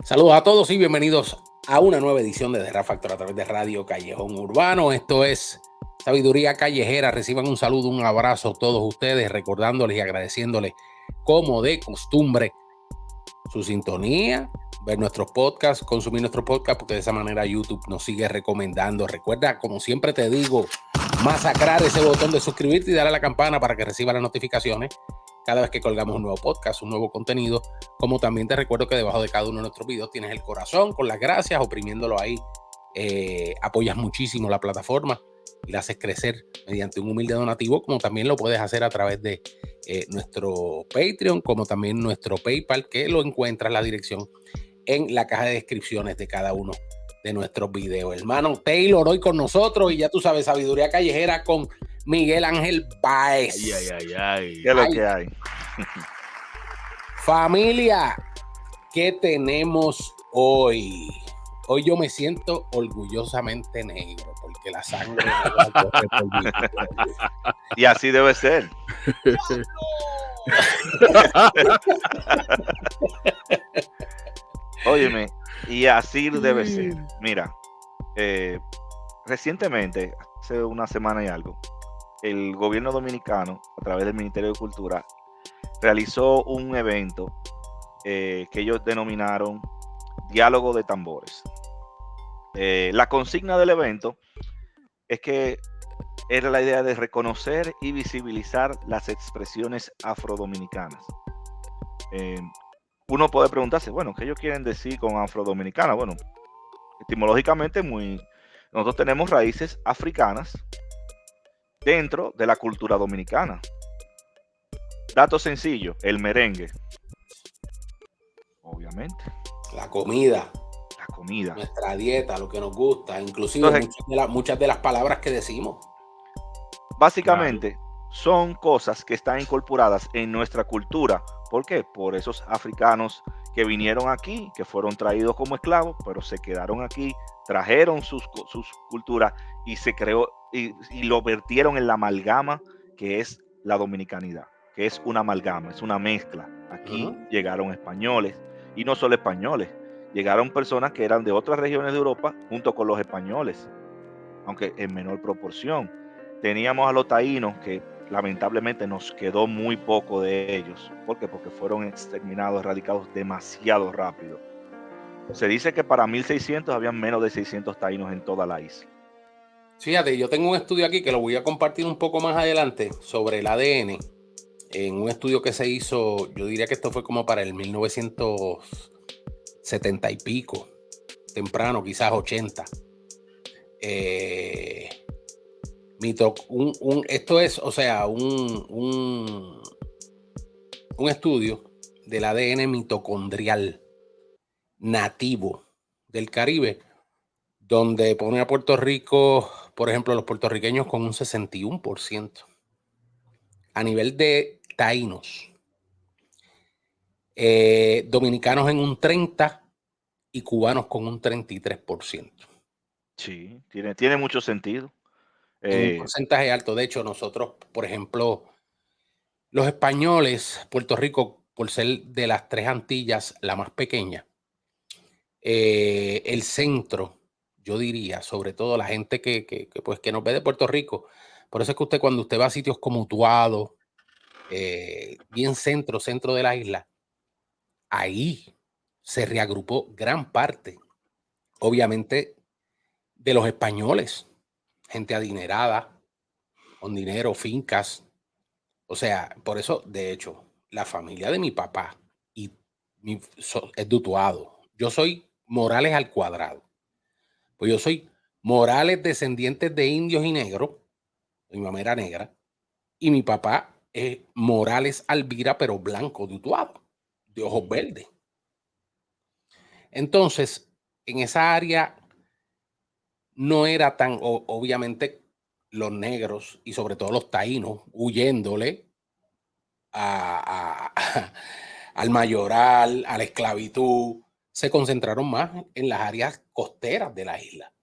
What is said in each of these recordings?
Saludos a todos y bienvenidos a una nueva edición de The Rap Factor a través de Radio Callejón Urbano. Esto es Sabiduría Callejera. Reciban un saludo, un abrazo a todos ustedes, recordándoles y agradeciéndoles, como de costumbre, su sintonía, ver nuestros podcasts, consumir nuestros podcasts, porque de esa manera YouTube nos sigue recomendando. Recuerda, como siempre te digo, masacrar ese botón de suscribirte y darle a la campana para que reciba las notificaciones cada vez que colgamos un nuevo podcast, un nuevo contenido. Como también te recuerdo que debajo de cada uno de nuestros videos tienes el corazón con las gracias, oprimiéndolo ahí. Apoyas muchísimo la plataforma y la haces crecer mediante un humilde donativo, como también lo puedes hacer a través de nuestro Patreon, como también nuestro PayPal, que lo encuentras la dirección en la caja de descripciones de cada uno de nuestros videos. Hermano Taylor hoy con nosotros y ya tú sabes, Sabiduría Callejera con Miguel Ángel Báez. Ay. ¿Qué es lo que hay? Familia, ¿qué tenemos hoy? Hoy yo me siento orgullosamente negro porque la sangre corre por mi cuerpo. Y así debe ser. Óyeme, y así debe ser. Mira, recientemente, hace una semana y algo, el gobierno dominicano, a través del Ministerio de Cultura, realizó un evento que ellos denominaron Diálogo de Tambores. La consigna del evento es que era la idea de reconocer y visibilizar las expresiones afrodominicanas. Uno puede preguntarse, bueno, ¿qué ellos quieren decir con afrodominicana? Bueno, etimológicamente nosotros tenemos raíces africanas dentro de la cultura dominicana. Dato sencillo, el merengue. Obviamente. La comida. La comida. Nuestra dieta, lo que nos gusta, inclusive entonces, muchas de las palabras que decimos. Básicamente, son cosas que están incorporadas en nuestra cultura. ¿Por qué? Por esos africanos que vinieron aquí, que fueron traídos como esclavos, pero se quedaron aquí, trajeron sus culturas y se creó y lo vertieron en la amalgama que es la dominicanidad, que es una amalgama, es una mezcla. Aquí llegaron españoles, y no solo españoles, llegaron personas que eran de otras regiones de Europa junto con los españoles, aunque en menor proporción. Teníamos a los taínos, que lamentablemente nos quedó muy poco de ellos. ¿Por qué? Porque fueron exterminados, erradicados demasiado rápido. Se dice que para 1600 habían menos de 600 taínos en toda la isla. Fíjate, yo tengo un estudio aquí que lo voy a compartir un poco más adelante sobre el ADN. En un estudio que se hizo, yo diría que esto fue como para el 1970 y pico, temprano, quizás 80. Esto es, o sea, un estudio del ADN mitocondrial nativo del Caribe, donde pone a Puerto Rico, por ejemplo, los puertorriqueños con un 61%. A nivel de taínos, dominicanos en un 30% y cubanos con un 33%. Sí, tiene mucho sentido. En un porcentaje alto. De hecho, nosotros, por ejemplo, los españoles, Puerto Rico, por ser de las tres Antillas la más pequeña, el centro, yo diría, sobre todo la gente que nos ve de Puerto Rico, por eso es que cuando usted va a sitios como Utuado, bien centro de la isla, ahí se reagrupó gran parte, obviamente, de los españoles, gente adinerada, con dinero, fincas. O sea, por eso, de hecho, la familia de mi papá es de Utuado. Yo soy Morales al cuadrado. Pues yo soy Morales descendientes de indios y negros. Mi mamá era negra. Y mi papá es Morales Alvira, pero blanco, de Utuado, de ojos verdes. Entonces, en esa área no era tan, obviamente, los negros y sobre todo los taínos huyéndole al mayoral, a la esclavitud, se concentraron más en las áreas costeras de la isla.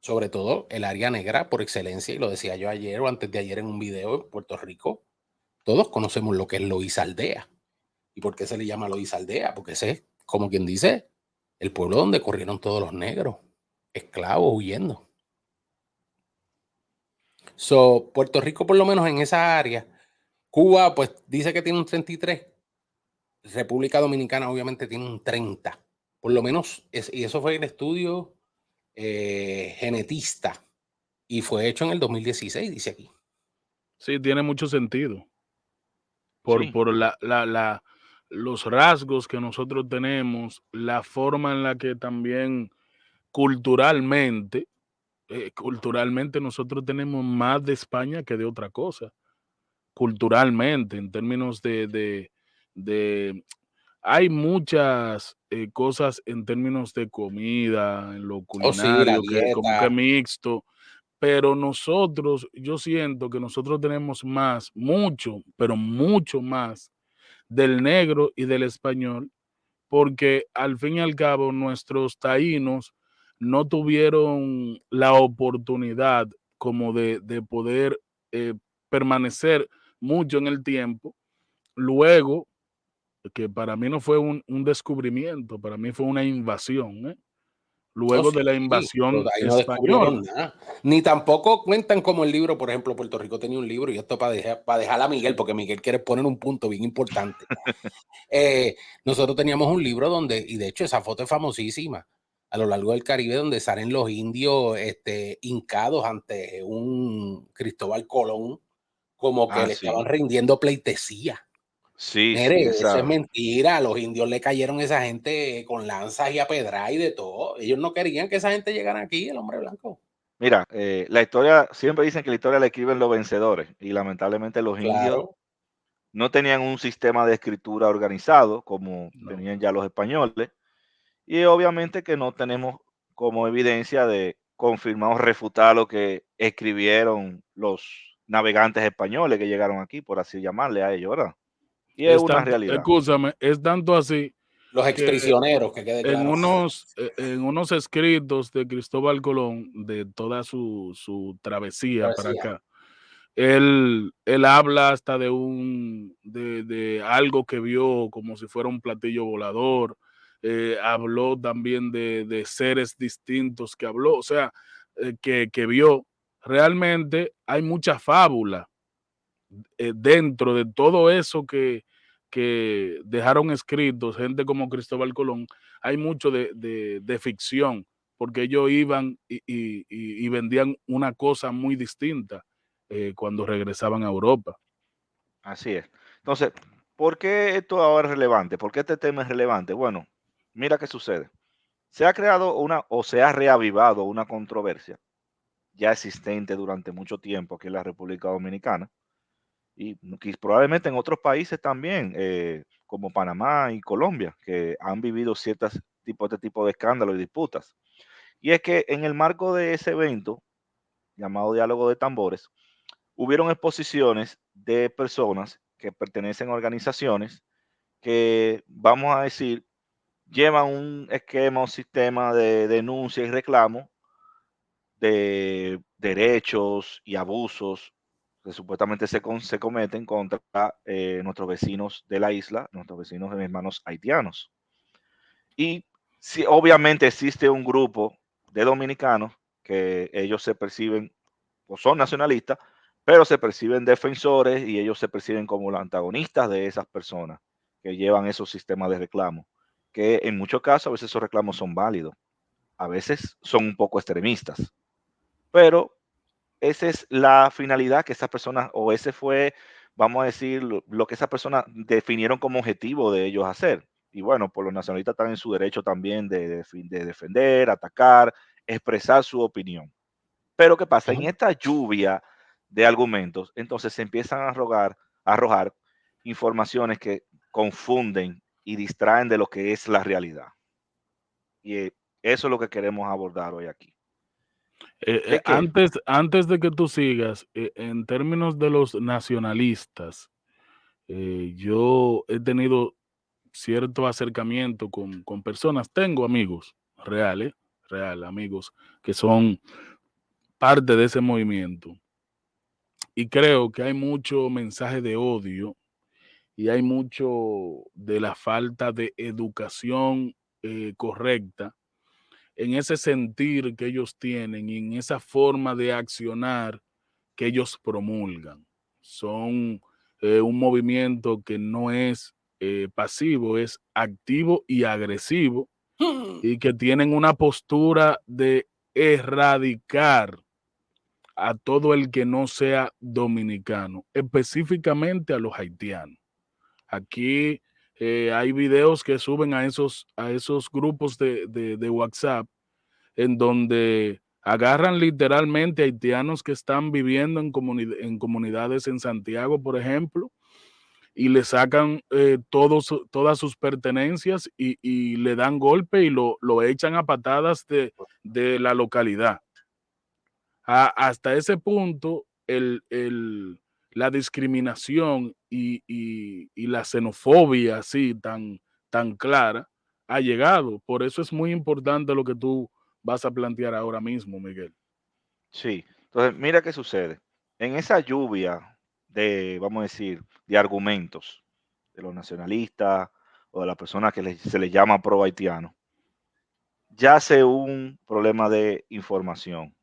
Sobre todo el área negra por excelencia, y lo decía yo ayer o antes de ayer en un video en Puerto Rico. Todos conocemos lo que es Loíza Aldea. ¿Y por qué se le llama Loíza Aldea? Porque ese es como quien dice, el pueblo donde corrieron todos los negros, esclavos huyendo. So, Puerto Rico, por lo menos en esa área, Cuba, pues dice que tiene un 33, República Dominicana obviamente tiene un 30, por lo menos, y eso fue el estudio genetista, y fue hecho en el 2016, dice aquí. Sí, tiene mucho sentido. Sí. Por los rasgos que nosotros tenemos, la forma en la que también culturalmente nosotros tenemos más de España que de otra cosa. Culturalmente, en términos de hay muchas cosas en términos de comida, en lo Oh, sí, la culinario, que como que dieta. mixto, pero nosotros, yo siento que nosotros tenemos más, mucho, pero mucho más del negro y del español, porque al fin y al cabo nuestros taínos no tuvieron la oportunidad como de poder permanecer mucho en el tiempo. Luego, que para mí no fue un descubrimiento, para mí fue una invasión, ¿eh? Oh, Luego sí, de la pero invasión ahí no española. descubrieron nada. Ni tampoco cuentan como el libro, por ejemplo, Puerto Rico tenía un libro, y esto para dejar a Miguel, porque Miguel quiere poner un punto bien importante. Nosotros teníamos un libro donde, y de hecho esa foto es famosísima, a lo largo del Caribe, donde salen los indios hincados ante un Cristóbal Colón, como que Ah, le estaban sí. rindiendo pleitesía. Sí, Mire, sí, eso es esa. mentira. Los indios le cayeron a esa gente con lanzas y a pedra y de todo. Ellos no querían que esa gente llegara aquí, el hombre blanco. Mira, la historia, siempre dicen que la historia la escriben los vencedores y lamentablemente los indios Claro, no tenían un sistema de escritura organizado como No. tenían ya los españoles y obviamente que no tenemos como evidencia de confirmar o refutar lo que escribieron los navegantes españoles que llegaron aquí, por así llamarle a ellos, ¿verdad? Y es Es una tanto, realidad. escúchame, es tanto así los que exprisioneros, que quede claro. en unos escritos de Cristóbal Colón, de toda su travesía para Travesía. acá, él habla hasta de algo que vio como si fuera un platillo volador, habló también de seres distintos que habló, o sea, que vio. Realmente hay mucha fábula dentro de todo eso que dejaron escritos, gente como Cristóbal Colón, hay mucho de ficción, porque ellos iban y vendían una cosa muy distinta cuando regresaban a Europa. Así es. Entonces, ¿por qué esto ahora es relevante? ¿Por qué este tema es relevante? Bueno, mira qué sucede. Se ha creado una o se ha reavivado una controversia ya existente durante mucho tiempo aquí en la República Dominicana y probablemente en otros países también, como Panamá y Colombia, que han vivido ciertos tipos de escándalos y disputas. Y es que en el marco de ese evento, llamado Diálogo de Tambores, hubieron exposiciones de personas que pertenecen a organizaciones que, vamos a decir, llevan un esquema, un sistema de denuncia y reclamo de derechos y abusos que supuestamente se cometen contra nuestros vecinos de la isla, nuestros vecinos de hermanos haitianos. Y sí, obviamente existe un grupo de dominicanos que ellos se perciben o son nacionalistas, pero se perciben defensores y ellos se perciben como los antagonistas de esas personas que llevan esos sistemas de reclamo, que en muchos casos a veces esos reclamos son válidos, a veces son un poco extremistas, pero esa es la finalidad que esas personas, o ese fue, vamos a decir, lo que esas personas definieron como objetivo de ellos hacer. Y bueno, por los nacionalistas están en su derecho también de defender, atacar, expresar su opinión. Pero ¿qué pasa? En Ujú. esta lluvia de argumentos, entonces se empiezan a arrojar informaciones que confunden y distraen de lo que es la realidad. Y eso es lo que queremos abordar hoy aquí. ¿De qué? Antes de que tú sigas, en términos de los nacionalistas, yo he tenido cierto acercamiento con personas, tengo amigos reales, amigos que son parte de ese movimiento y creo que hay mucho mensaje de odio y hay mucho de la falta de educación correcta en ese sentir que ellos tienen y en esa forma de accionar que ellos promulgan. Son un movimiento que no es pasivo, es activo y agresivo, y que tienen una postura de erradicar a todo el que no sea dominicano, específicamente a los haitianos. Aquí hay videos que suben a esos grupos de WhatsApp en donde agarran literalmente haitianos que están viviendo en comunidades en Santiago, por ejemplo, y le sacan todas sus pertenencias y le dan golpe y lo echan a patadas de la localidad. Hasta ese punto, la discriminación y la xenofobia así tan clara ha llegado. Por eso es muy importante lo que tú vas a plantear ahora mismo, Miguel. Sí, entonces mira qué sucede. En esa lluvia vamos a decir, de argumentos de los nacionalistas o de las personas que se les llama pro haitiano, yace un problema de información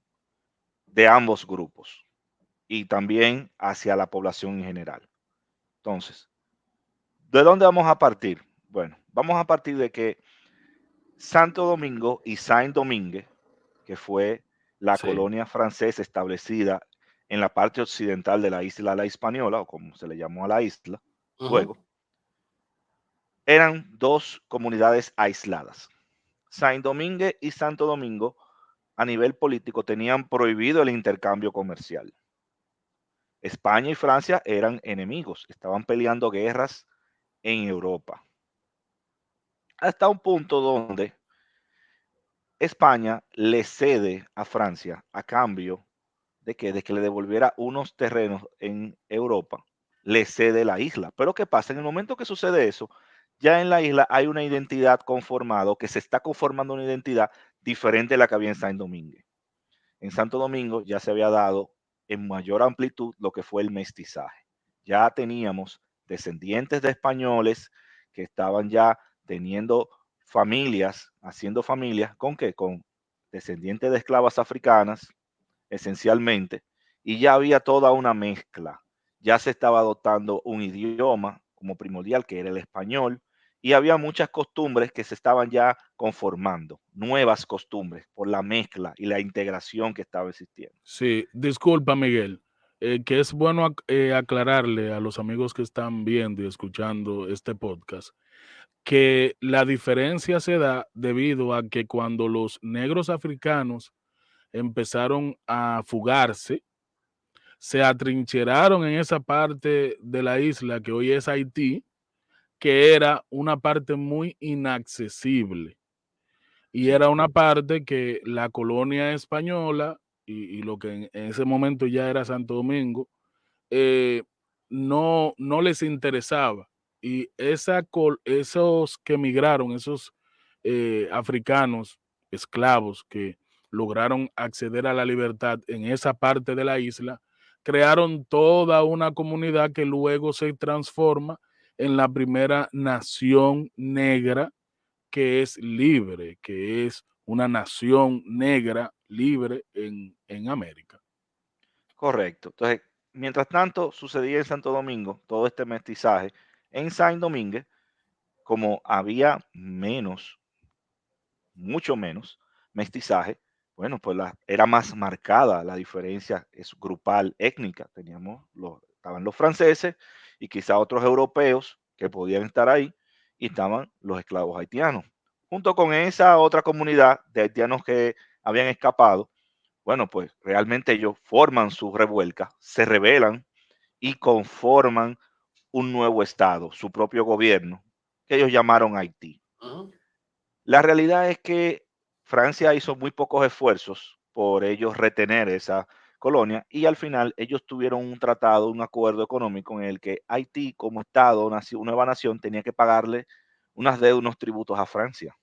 de ambos grupos y también hacia la población en general. Entonces, ¿de dónde vamos a partir? Bueno, vamos a partir de que Santo Domingo y Saint-Domingue, que fue la Sí. colonia francesa establecida en la parte occidental de la isla La Hispaniola, o como se le llamó a la isla, luego, eran dos comunidades aisladas. Saint-Domingue y Santo Domingo, a nivel político, tenían prohibido el intercambio comercial. España y Francia eran enemigos, estaban peleando guerras en Europa. Hasta un punto donde España le cede a Francia a cambio de que le devolviera unos terrenos en Europa, le cede la isla. Pero ¿qué pasa? En el momento que sucede eso, ya en la isla hay una identidad conformada, que se está conformando una identidad diferente a la que había en Santo Domingo. En Santo Domingo ya se había dado en mayor amplitud lo que fue el mestizaje. Ya teníamos descendientes de españoles que estaban ya teniendo familias, haciendo familias, ¿con qué? Con descendientes de esclavas africanas, esencialmente, y ya había toda una mezcla. Ya se estaba adoptando un idioma como primordial, que era el español, y había muchas costumbres que se estaban ya conformando, nuevas costumbres por la mezcla y la integración que estaba existiendo. Sí, disculpa, Miguel, que es bueno aclararle a los amigos que están viendo y escuchando este podcast que la diferencia se da debido a que cuando los negros africanos empezaron a fugarse, se atrincheraron en esa parte de la isla que hoy es Haití, que era una parte muy inaccesible y Sí, era una parte que la colonia española y lo que en ese momento ya era Santo Domingo, eh, no les interesaba. Y esos que emigraron, esos africanos esclavos que lograron acceder a la libertad en esa parte de la isla, crearon toda una comunidad que luego se transforma en la primera nación negra que es libre, que es una nación negra libre en América. correcto. Entonces, mientras tanto sucedía en Santo Domingo todo este mestizaje, en Saint Domingue, como había menos, mucho menos mestizaje, bueno, pues era más marcada la diferencia es grupal, étnica. Estaban los franceses y quizá otros europeos que podían estar ahí, y estaban los esclavos haitianos. Junto con esa otra comunidad de haitianos que habían escapado, bueno, pues realmente ellos forman su revuelca, se rebelan y conforman un nuevo estado, su propio gobierno, que ellos llamaron Haití. La realidad es que Francia hizo muy pocos esfuerzos por ellos retener esa colonia, y al final ellos tuvieron un tratado, un acuerdo económico en el que Haití como Estado, nueva nación, tenía que pagarle unas deudas, unos tributos a Francia.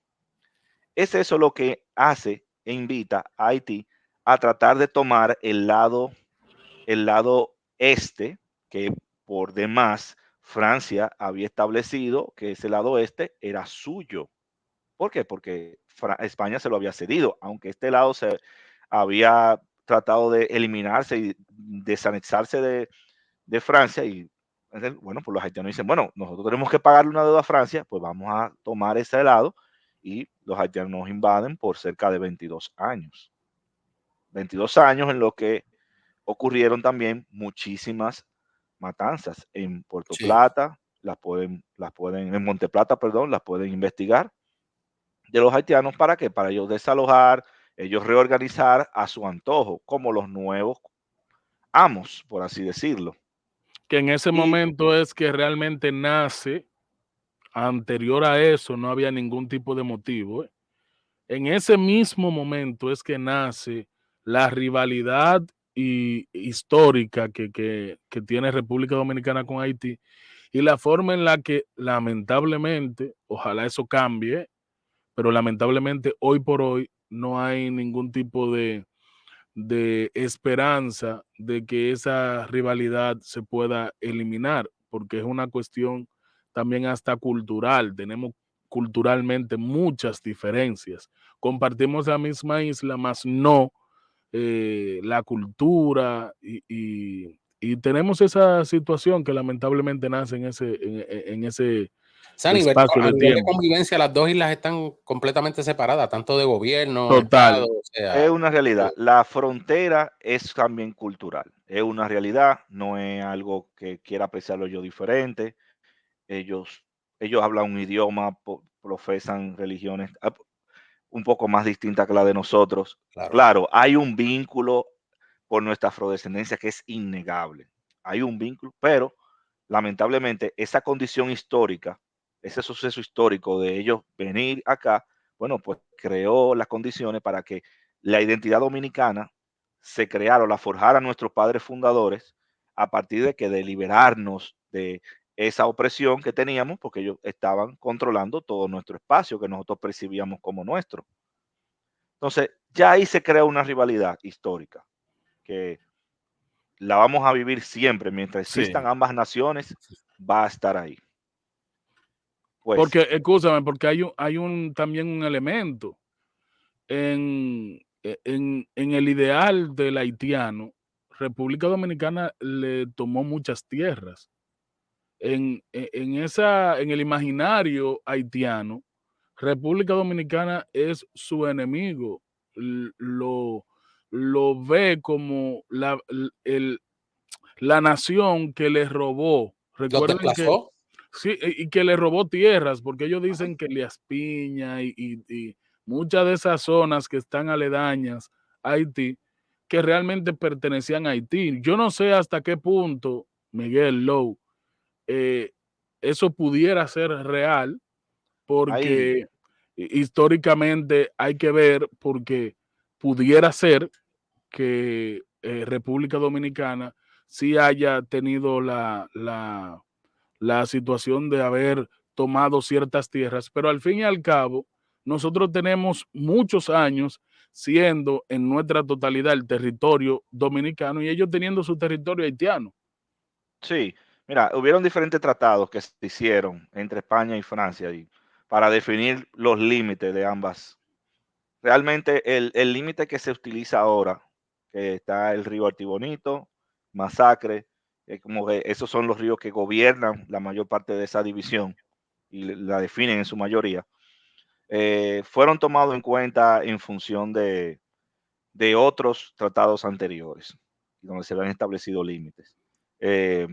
Es eso lo que hace e invita a Haití a tratar de tomar el lado este, que por demás Francia había establecido que ese lado este era suyo. ¿Por qué? Porque España se lo había cedido, aunque este lado se había tratado de eliminarse y desanexarse de Francia. Y bueno, pues los haitianos dicen, bueno, nosotros tenemos que pagarle una deuda a Francia, pues vamos a tomar ese lado, y los haitianos nos invaden por cerca de 22 años. 22 años en los que ocurrieron también muchísimas matanzas. En Puerto Sí. Plata, en Monteplata, perdón, las pueden investigar, de los haitianos. ¿Para qué? Para ellos desalojar, ellos reorganizar a su antojo, como los nuevos amos, por así decirlo. Que en ese Y momento es que realmente nace, anterior a eso no había ningún tipo de motivo. En ese mismo momento es que nace la rivalidad histórica que tiene República Dominicana con Haití, y la forma en la que lamentablemente, ojalá eso cambie, pero lamentablemente hoy por hoy no hay ningún tipo de esperanza de que esa rivalidad se pueda eliminar, porque es una cuestión también hasta cultural. Tenemos culturalmente muchas diferencias. Compartimos la misma isla, más no la cultura, y tenemos esa situación que lamentablemente nace en ese O sea, espacio a de nivel de tiempo. convivencia, las dos islas están completamente separadas, tanto de gobierno, Estado, Total. o es sea, una realidad. La frontera es también cultural. Es una realidad, no es algo que quiera apreciarlo yo diferente. Ellos, ellos hablan un idioma, profesan religiones un poco más distintas que la de nosotros. claro. Claro, hay un vínculo por nuestra afrodescendencia que es innegable. Hay un vínculo, pero lamentablemente esa condición histórica, ese suceso histórico de ellos venir acá, bueno, pues creó las condiciones para que la identidad dominicana se creara o la forjaran nuestros padres fundadores, a partir de que de liberarnos de esa opresión que teníamos, porque ellos estaban controlando todo nuestro espacio que nosotros percibíamos como nuestro. Entonces, ya ahí se crea una rivalidad histórica que la vamos a vivir siempre. Mientras existan Sí. ambas naciones, va a estar ahí. Pues, Porque, escúchame, porque hay también un elemento en el ideal del haitiano. República Dominicana le tomó muchas tierras. En el imaginario haitiano, República Dominicana es su enemigo. Lo ve como la nación que le robó. ¿Los Recuerden que desplazó? sí, y que le robó tierras, porque ellos Ajá. dicen que Elías Piña y muchas de esas zonas que están aledañas a Haití, que realmente pertenecían a Haití. Yo no sé hasta qué punto, Miguel Lowe, eh, eso pudiera ser real, ahí, porque históricamente hay que ver, porque pudiera ser que República Dominicana sí haya tenido la situación de haber tomado ciertas tierras, pero al fin y al cabo, nosotros tenemos muchos años siendo en nuestra totalidad el territorio dominicano y ellos teniendo su territorio haitiano. sí, mira, hubieron diferentes tratados que se hicieron entre España y Francia para definir los límites de ambas. Realmente el límite que se utiliza ahora, que está el río Artibonito, Masacre, como que esos son los ríos que gobiernan la mayor parte de esa división y la definen en su mayoría. Fueron tomados en cuenta en función de otros tratados anteriores, donde se habían establecido límites. Eh,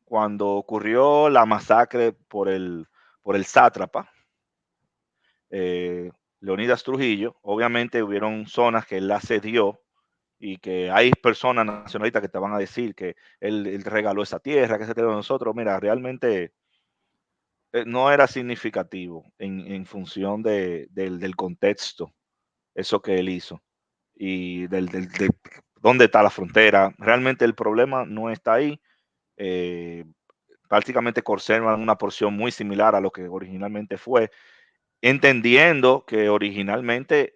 Cuando ocurrió la masacre por el sátrapa, eh, Leonidas Trujillo, obviamente hubieron zonas que él la cedió, y que hay personas nacionalistas que te van a decir que él regaló esa tierra, que esa tierra de nosotros. Mira, realmente no era significativo en función del contexto, eso que él hizo, y de dónde está la frontera. Realmente el problema no está ahí. Eh, Prácticamente conservan una porción muy similar a lo que originalmente fue, entendiendo que originalmente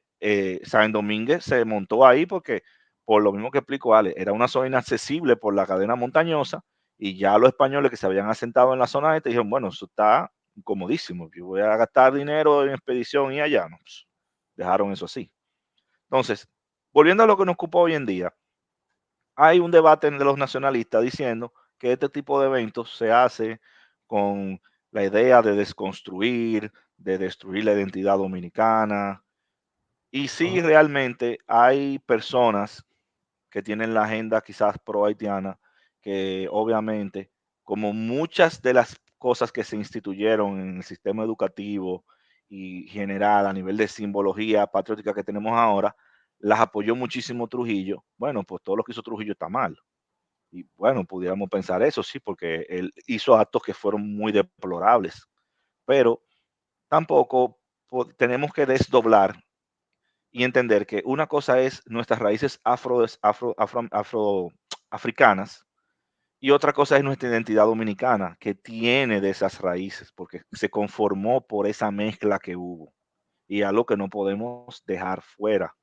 San Domínguez se montó ahí porque, por lo mismo que explicó Ale, era una zona inaccesible por la cadena montañosa, Y ya los españoles que se habían asentado en la zona este dijeron, bueno, eso está comodísimo, yo voy a gastar dinero en expedición y allá, no, pues, dejaron eso así. Entonces, volviendo a lo que nos ocupa hoy en día, hay un debate de los nacionalistas diciendo que este tipo de eventos se hace con la idea de desconstruir, de destruir la identidad dominicana. Y sí, Ajá. realmente hay personas que tienen la agenda quizás pro haitiana, que obviamente, como muchas de las cosas que se instituyeron en el sistema educativo y general a nivel de simbología patriótica que tenemos ahora, las apoyó muchísimo Trujillo. Bueno, pues todo lo que hizo Trujillo está mal. Y bueno, pudiéramos pensar eso, sí, porque él hizo actos que fueron muy deplorables, pero tampoco tenemos que desdoblar y entender que una cosa es nuestras raíces africanas y otra cosa es nuestra identidad dominicana, que tiene de esas raíces, porque se conformó por esa mezcla que hubo y algo que no podemos dejar fuera.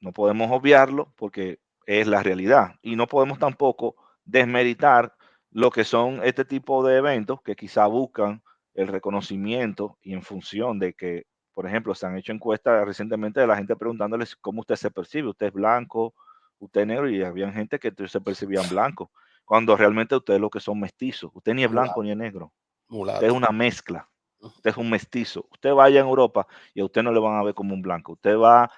No podemos obviarlo porque es la realidad y no podemos tampoco desmeritar lo que son este tipo de eventos que quizá buscan el reconocimiento y en función de que, por ejemplo, se han hecho encuestas recientemente de la gente preguntándoles cómo usted se percibe, usted es blanco, usted es negro y había gente que se percibían blanco, cuando realmente ustedes lo que son mestizos, usted ni es blanco Mulato. ni es negro, usted es Mulato. una mezcla. Usted es un mestizo. Usted vaya a Europa y a usted no le van a ver como un blanco. Usted va a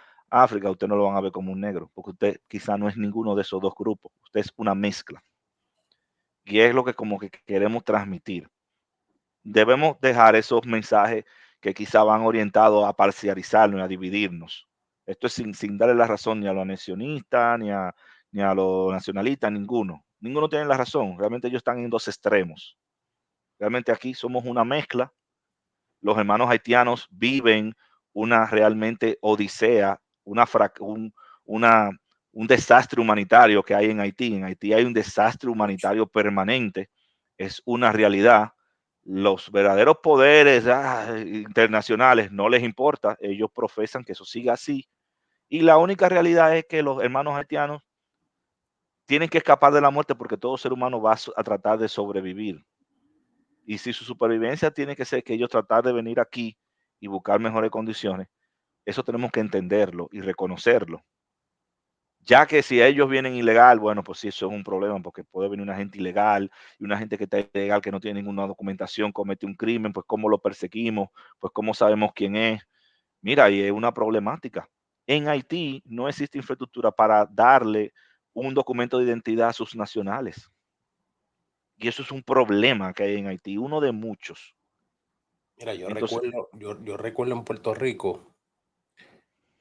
África, a usted no lo van a ver como un negro, porque usted quizá no es ninguno de esos dos grupos. Usted es una mezcla. Y es lo que como que queremos transmitir. Debemos dejar esos mensajes que quizá van orientados a parcializarnos y a dividirnos. Esto es sin darle la razón ni a los anexionistas, ni a los nacionalistas, ninguno. Ninguno tiene la razón. Realmente ellos están en dos extremos. Realmente aquí somos una mezcla. Los hermanos haitianos viven una realmente odisea, una, un desastre humanitario que hay en Haití. En Haití hay un desastre humanitario permanente, es una realidad. Los verdaderos poderes internacionales no les importa, ellos profesan que eso siga así. Y la única realidad es que los hermanos haitianos tienen que escapar de la muerte porque todo ser humano va a tratar de sobrevivir. Y si su supervivencia tiene que ser que ellos tratar de venir aquí y buscar mejores condiciones, eso tenemos que entenderlo y reconocerlo. Ya que si ellos vienen ilegal, bueno, pues sí, eso es un problema, porque puede venir una gente ilegal y una gente que está ilegal, que no tiene ninguna documentación, comete un crimen, pues cómo lo perseguimos, pues cómo sabemos quién es. Mira, y es una problemática. En Haití no existe infraestructura para darle un documento de identidad a sus nacionales. Y eso es un problema que hay en Haití, uno de muchos. Mira, Entonces, yo recuerdo en Puerto Rico,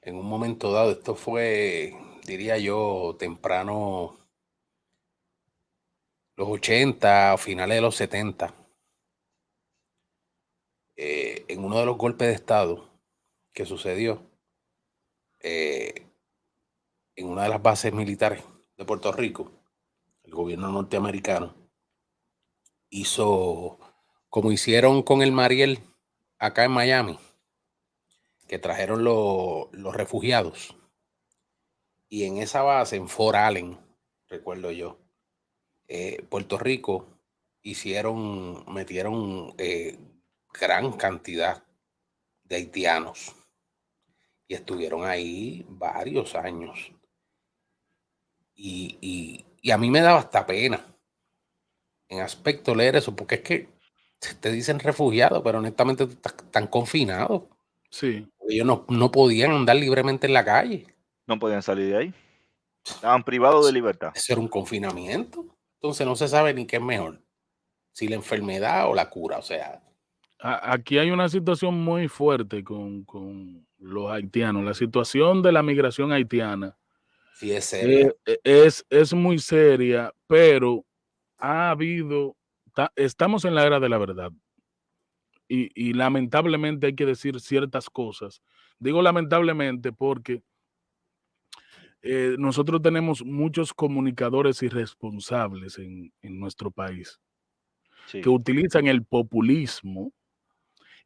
en un momento dado, esto fue, diría yo, temprano, los 80 o finales de los 70, en uno de los golpes de Estado que sucedió eh, en una de las bases militares de Puerto Rico, el gobierno norteamericano hizo como hicieron con el Mariel acá en Miami, que trajeron los refugiados. Y en esa base, en Fort Allen, recuerdo yo, Puerto Rico, metieron gran cantidad de haitianos y estuvieron ahí varios años. Y a mí me daba hasta pena en aspecto leer eso, porque es que te dicen refugiado, pero honestamente tú estás tan confinado. Sí. Ellos no podían andar libremente en la calle. no podían salir de ahí. Estaban privados de libertad. Eso era un confinamiento. Entonces no se sabe ni qué es mejor, si la enfermedad o la cura. O sea, Aquí hay una situación muy fuerte con los haitianos. La situación de la migración haitiana sí es seria. es muy seria, pero ha habido, estamos en la era de la verdad y lamentablemente hay que decir ciertas cosas. Digo lamentablemente porque nosotros tenemos muchos comunicadores irresponsables en nuestro país que Sí, utilizan el populismo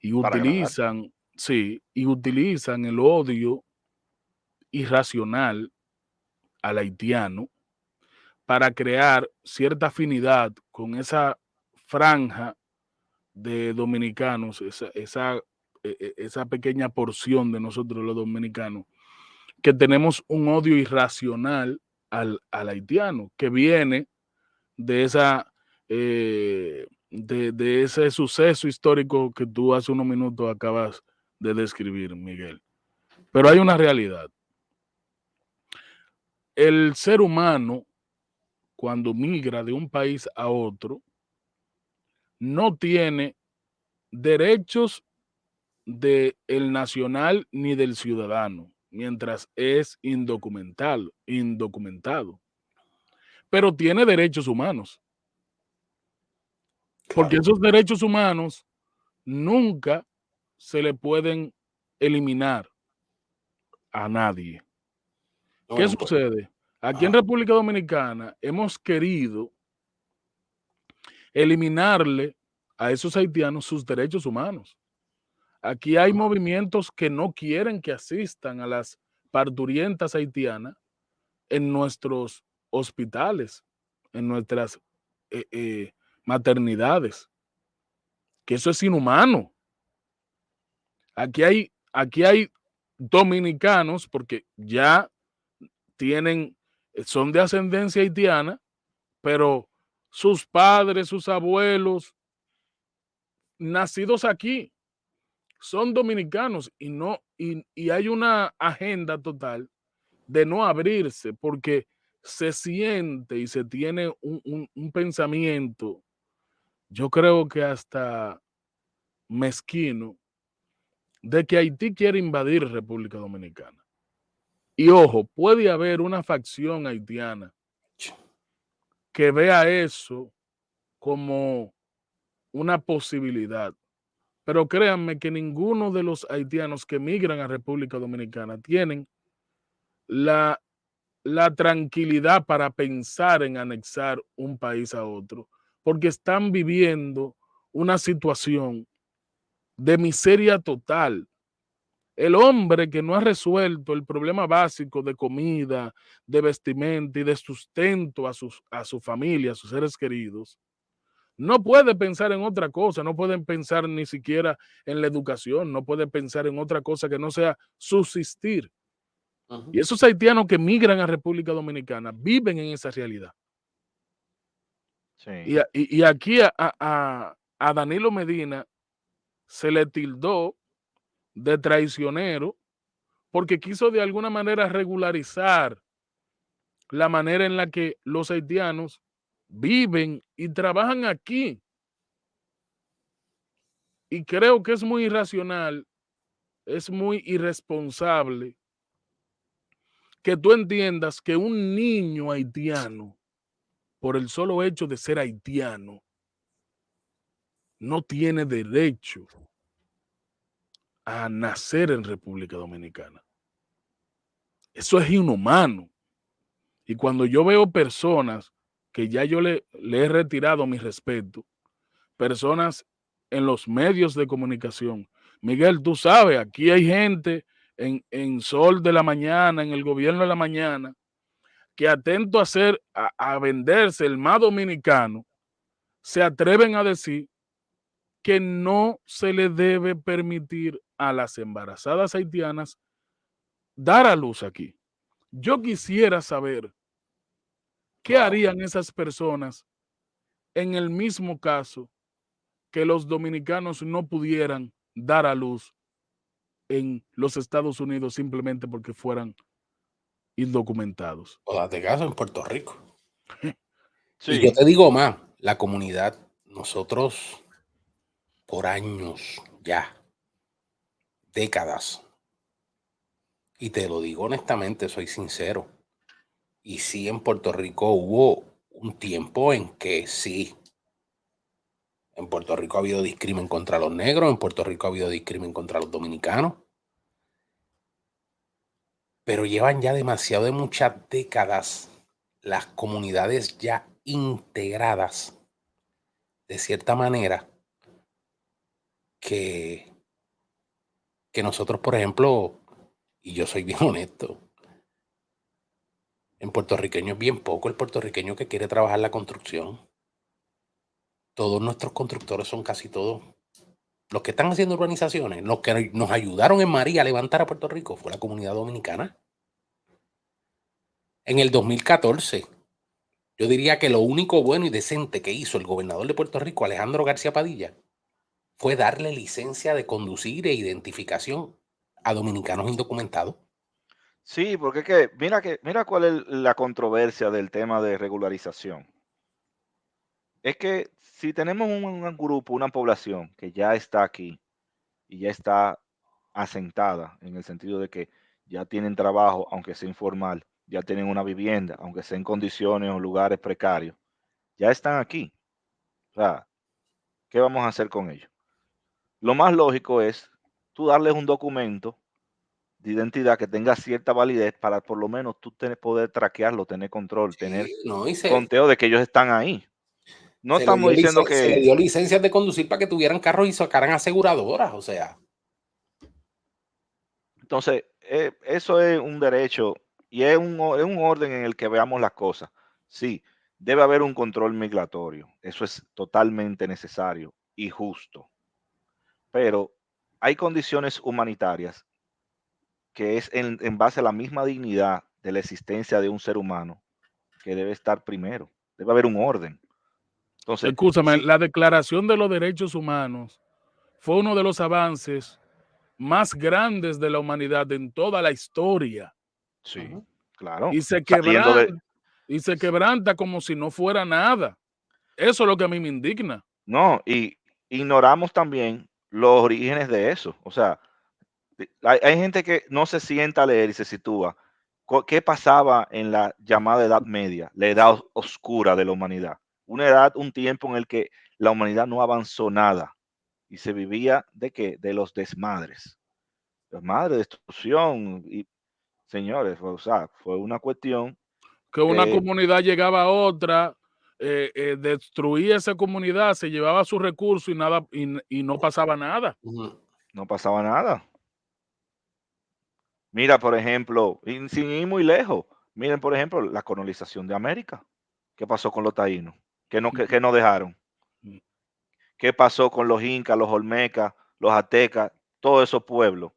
y para agradar. utilizan, sí, y utilizan el odio irracional al haitiano para crear cierta afinidad con esa franja de dominicanos, esa pequeña porción de nosotros los dominicanos, que tenemos un odio irracional al haitiano, que viene de de ese suceso histórico que tú hace unos minutos acabas de describir, Miguel. Pero hay una realidad. El ser humano, cuando migra de un país a otro, no tiene derechos del nacional ni del ciudadano, mientras es indocumentado, pero tiene derechos humanos, porque Claro. esos derechos humanos nunca se le pueden eliminar a nadie. No, ¿Qué no puede. sucede? Aquí en Ajá. República Dominicana hemos querido eliminarle a esos haitianos sus derechos humanos. Aquí hay movimientos que no quieren que asistan a las parturientas haitianas en nuestros hospitales, en nuestras maternidades, que eso es inhumano. Aquí hay dominicanos, porque ya son de ascendencia haitiana, pero sus padres, sus abuelos, nacidos aquí, son dominicanos y hay una agenda total de no abrirse porque se siente y se tiene un pensamiento, yo creo que hasta mezquino, de que Haití quiere invadir República Dominicana. Y ojo, puede haber una facción haitiana que vea eso como una posibilidad. Pero créanme que ninguno de los haitianos que migran a República Dominicana tienen la, la tranquilidad para pensar en anexar un país a otro, porque están viviendo una situación de miseria total. El hombre que no ha resuelto el problema básico de comida, de vestimenta y de sustento a su familia, a sus seres queridos, no puede pensar en otra cosa, no pueden pensar ni siquiera en la educación, no puede pensar en otra cosa que no sea subsistir. Y esos haitianos que migran a República Dominicana viven en esa realidad. Sí. Y aquí a Danilo Medina se le tildó de traicionero porque quiso de alguna manera regularizar la manera en la que los haitianos viven y trabajan aquí. Y creo que es muy irracional, es muy irresponsable que tú entiendas que un niño haitiano, por el solo hecho de ser haitiano, no tiene derecho a nacer en República Dominicana. Eso es inhumano. Y cuando yo veo personas que ya yo le he retirado mi respeto, personas en los medios de comunicación, Miguel, tú sabes, aquí hay gente en Sol de la Mañana, en el Gobierno de la Mañana, que atento a venderse el más dominicano, se atreven a decir que no se le debe permitir a las embarazadas haitianas dar a luz aquí. Yo quisiera saber qué Wow. harían esas personas en el mismo caso que los dominicanos no pudieran dar a luz en los Estados Unidos simplemente porque fueran indocumentados. O date caso en Puerto Rico. Y yo Sí, te digo más, la comunidad, nosotros por años ya, décadas, y te lo digo honestamente, soy sincero, y sí en Puerto Rico hubo un tiempo en que sí, en Puerto Rico ha habido discrimen contra los negros, en Puerto Rico ha habido discrimen contra los dominicanos, pero llevan ya demasiado de muchas décadas las comunidades ya integradas de cierta manera que, que nosotros, por ejemplo, y yo soy bien honesto, En puertorriqueño es bien poco el puertorriqueño que quiere trabajar la construcción. Todos nuestros constructores son casi todos. Los que están haciendo urbanizaciones, los que nos ayudaron en María a levantar a Puerto Rico fue la comunidad dominicana. En el 2014, yo diría que lo único bueno y decente que hizo el gobernador de Puerto Rico, Alejandro García Padilla, fue darle licencia de conducir e identificación a dominicanos indocumentados. Sí, porque mira cuál es la controversia del tema de regularización. Es que si tenemos un grupo, una población que ya está aquí y ya está asentada en el sentido de que ya tienen trabajo, aunque sea informal, ya tienen una vivienda, aunque sea en condiciones o lugares precarios, ya están aquí. O sea, ¿qué vamos a hacer con ellos? Lo más lógico es tú darles un documento de identidad que tenga cierta validez para por lo menos tú poder traquearlo, tener control, tener Sí, no, y conteo de que ellos están ahí. No estamos diciendo se le que, dio licencias de conducir para que tuvieran carros y sacaran aseguradoras, o sea. entonces, eso es un derecho y es es un orden en el que veamos las cosas. Sí, debe haber un control migratorio, eso es totalmente necesario y justo, pero hay condiciones humanitarias que es en base a la misma dignidad de la existencia de un ser humano que debe estar primero. Debe haber un orden. Entonces, Escúchame, sí, la Declaración de los Derechos Humanos fue uno de los avances más grandes de la humanidad en toda la historia sí, Ujú. claro. y se Saliendo de, quebranta, como si no fuera nada. Eso es lo que a mí me indigna. no, y ignoramos también los orígenes de eso. O sea, hay gente que no se sienta a leer y se sitúa. ¿Qué pasaba en la llamada Edad Media, la edad oscura de la humanidad? Una edad, un tiempo en el que la humanidad no avanzó nada y se vivía de qué? De los desmadres. Desmadre, destrucción y señores, o sea, fue una cuestión Que una que comunidad llegaba a otra, destruía esa comunidad, se llevaba sus recursos y nada, y no pasaba nada. Ujú. no pasaba nada. Mira, por ejemplo, y sin ir muy lejos, miren, por ejemplo, la colonización de América. ¿Qué pasó con los taínos? ¿Qué no dejaron? ¿Qué pasó con los incas, los olmecas, los aztecas, todos esos pueblos?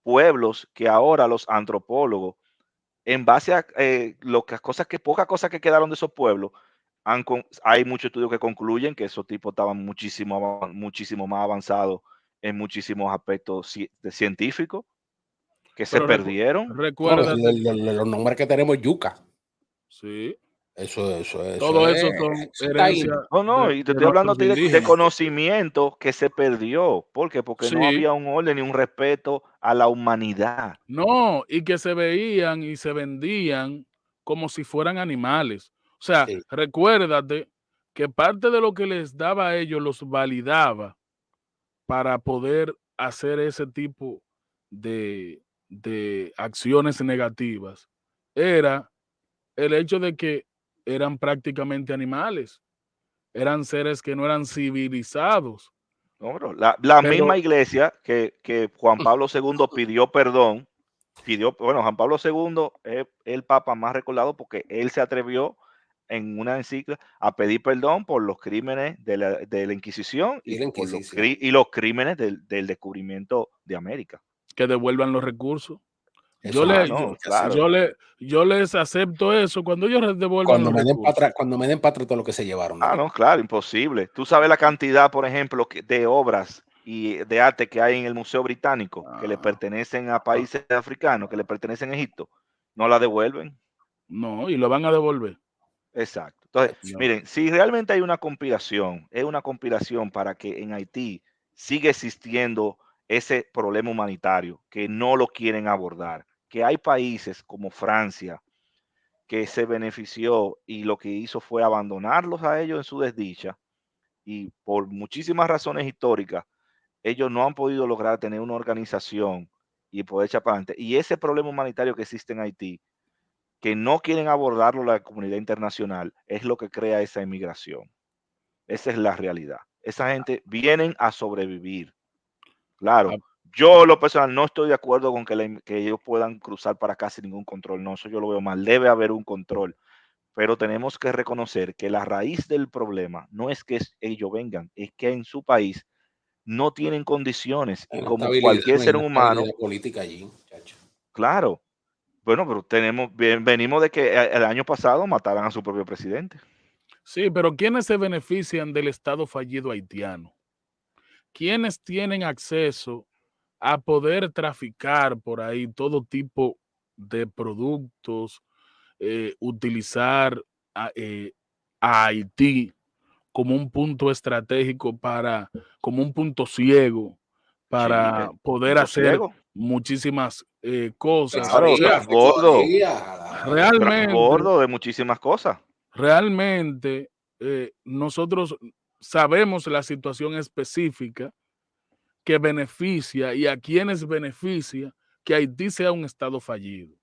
Pueblos que ahora los antropólogos, en base a pocas cosas que quedaron de esos pueblos, hay muchos estudios que concluyen que esos tipos estaban muchísimo más avanzados en muchísimos aspectos científicos que se Pero perdieron. Bueno, recuérdate, los nombres que tenemos es yuca. sí, Eso todo eso es, son eso es herencias taíno. No, no, y te de estoy hablando a nuestros ti de indígenas. conocimiento que se perdió. ¿Por qué? Porque no Sí, había un orden ni un respeto a la humanidad. no, y que se veían y se vendían como si fueran animales. O sea, Sí. recuérdate que parte de lo que les daba a ellos los validaba para poder hacer ese tipo de acciones negativas era el hecho de que eran prácticamente animales, eran seres que no eran civilizados, No, bro, la misma pero iglesia que Juan Pablo II pidió perdón, bueno, Juan Pablo II es el papa más recordado porque él se atrevió en una encíclica a pedir perdón por los crímenes de la Inquisición y Y la por Inquisición. y los crímenes del descubrimiento de América. que devuelvan los recursos. Yo, Eso es lo Ah, le, que yo, no, tenemos que hacer. claro. yo les acepto eso cuando ellos devuelvan los recursos. Cuando me den para atrás todo lo que se llevaron de Ah, aquí. no, claro, imposible. Tú sabes la cantidad, por ejemplo, de obras y de arte que hay en el Museo Británico que le Ah, pertenecen a países africanos, que le pertenecen a Egipto, no la devuelven. no, y lo van a devolver. Exacto. Entonces, No. miren, si realmente hay una conspiración, es una conspiración para que en Haití siga existiendo ese problema humanitario, que no lo quieren abordar, que hay países como Francia, que se benefició y lo que hizo fue abandonarlos a ellos en su desdicha y por muchísimas razones históricas, ellos no han podido lograr tener una organización y poder echar para adelante. Y ese problema humanitario que existe en Haití, que no quieren abordarlo la comunidad internacional, es lo que crea esa inmigración. Esa es la realidad. Esa gente vienen a sobrevivir. A- Claro, Yo, lo personal, no estoy de acuerdo con que ellos puedan cruzar para acá sin ningún control. No, eso yo lo veo mal. Debe haber un control. Pero tenemos que reconocer que la raíz del problema no es que ellos vengan, es que en su país no tienen condiciones y Hay como cualquier no hay ser inestabilidad humano, política allí, muchacho. claro, bueno, pero venimos de que el año pasado mataran a su propio presidente. Sí, pero ¿quiénes se benefician del Estado fallido haitiano? ¿Quiénes tienen acceso a poder traficar por ahí todo tipo de productos, utilizar a Haití como un punto estratégico como un punto ciego Sí, para poder punto hacer ciego. muchísimas cosas? O Claro, sea, realmente, transbordo de muchísimas cosas. realmente nosotros sabemos la situación específica que beneficia y a quienes beneficia que Haití sea un estado fallido.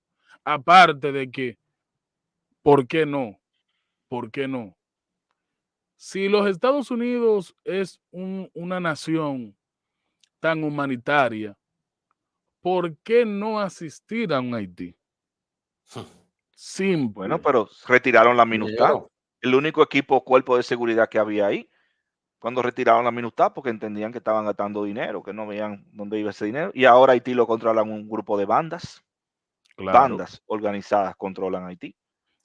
Aparte de que, ¿por qué no? ¿Por qué no? Si los Estados Unidos es una nación tan humanitaria, ¿por qué no asistir a un Haití? Bueno, Simple. pero retiraron la MINUSTAH, Dinero. el único equipo cuerpo de seguridad que había ahí, cuando retiraron la MINUSTAH, porque entendían que estaban gastando dinero, que no veían dónde iba ese dinero. Y ahora Haití lo controlan un grupo de Claro. bandas organizadas controlan Haití.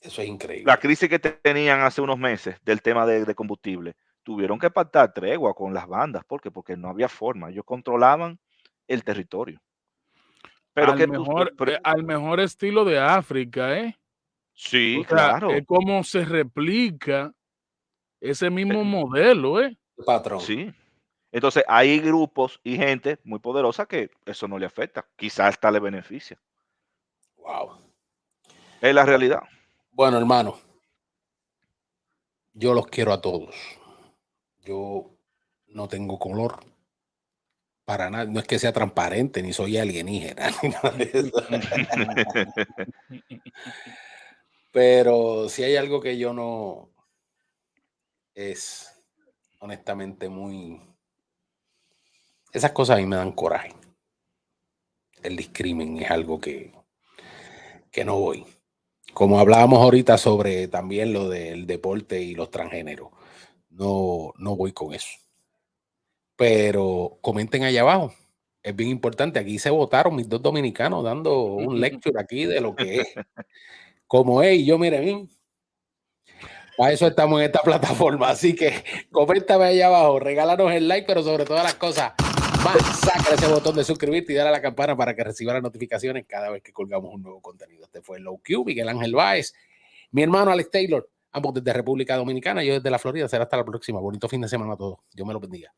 Eso es La increíble. crisis que tenían hace unos meses del tema de combustible, tuvieron que pactar tregua con las bandas. ¿Por qué? Porque no había forma. Ellos controlaban el territorio. Pero Al que tú, mejor, al mejor estilo de África, ¿eh? O sí, sea, claro, es como se replica ese mismo eh, modelo, ¿eh? Patrón. sí. Entonces hay grupos y gente muy poderosa que eso no le afecta, quizás hasta le beneficia. Wow. Es la realidad. Bueno, hermano, yo los quiero a todos. Yo no tengo color para nada. No es que sea transparente, ni soy alienígena, ni nada de eso. Pero si hay algo que yo no es honestamente muy. Esas cosas a mí me dan coraje. El discrimen es algo que no voy. Como hablábamos ahorita sobre también lo del deporte y los transgéneros. No, no voy con eso. Pero comenten allá abajo. Es bien importante. Aquí se votaron mis dos dominicanos dando un lecture aquí de lo que es. Como es, y yo, miren, para eso estamos en esta plataforma. Así que coméntame allá abajo, regálanos el like, pero sobre todas las cosas, saca ese botón de suscribirte y dale a la campana para que reciba las notificaciones cada vez que colgamos un nuevo contenido. Este fue Low Q, Miguel Ángel Báez, mi hermano Alex Taylor, ambos desde República Dominicana, yo desde la Florida. Será hasta la próxima. Bonito fin de semana a todos. Dios me lo bendiga.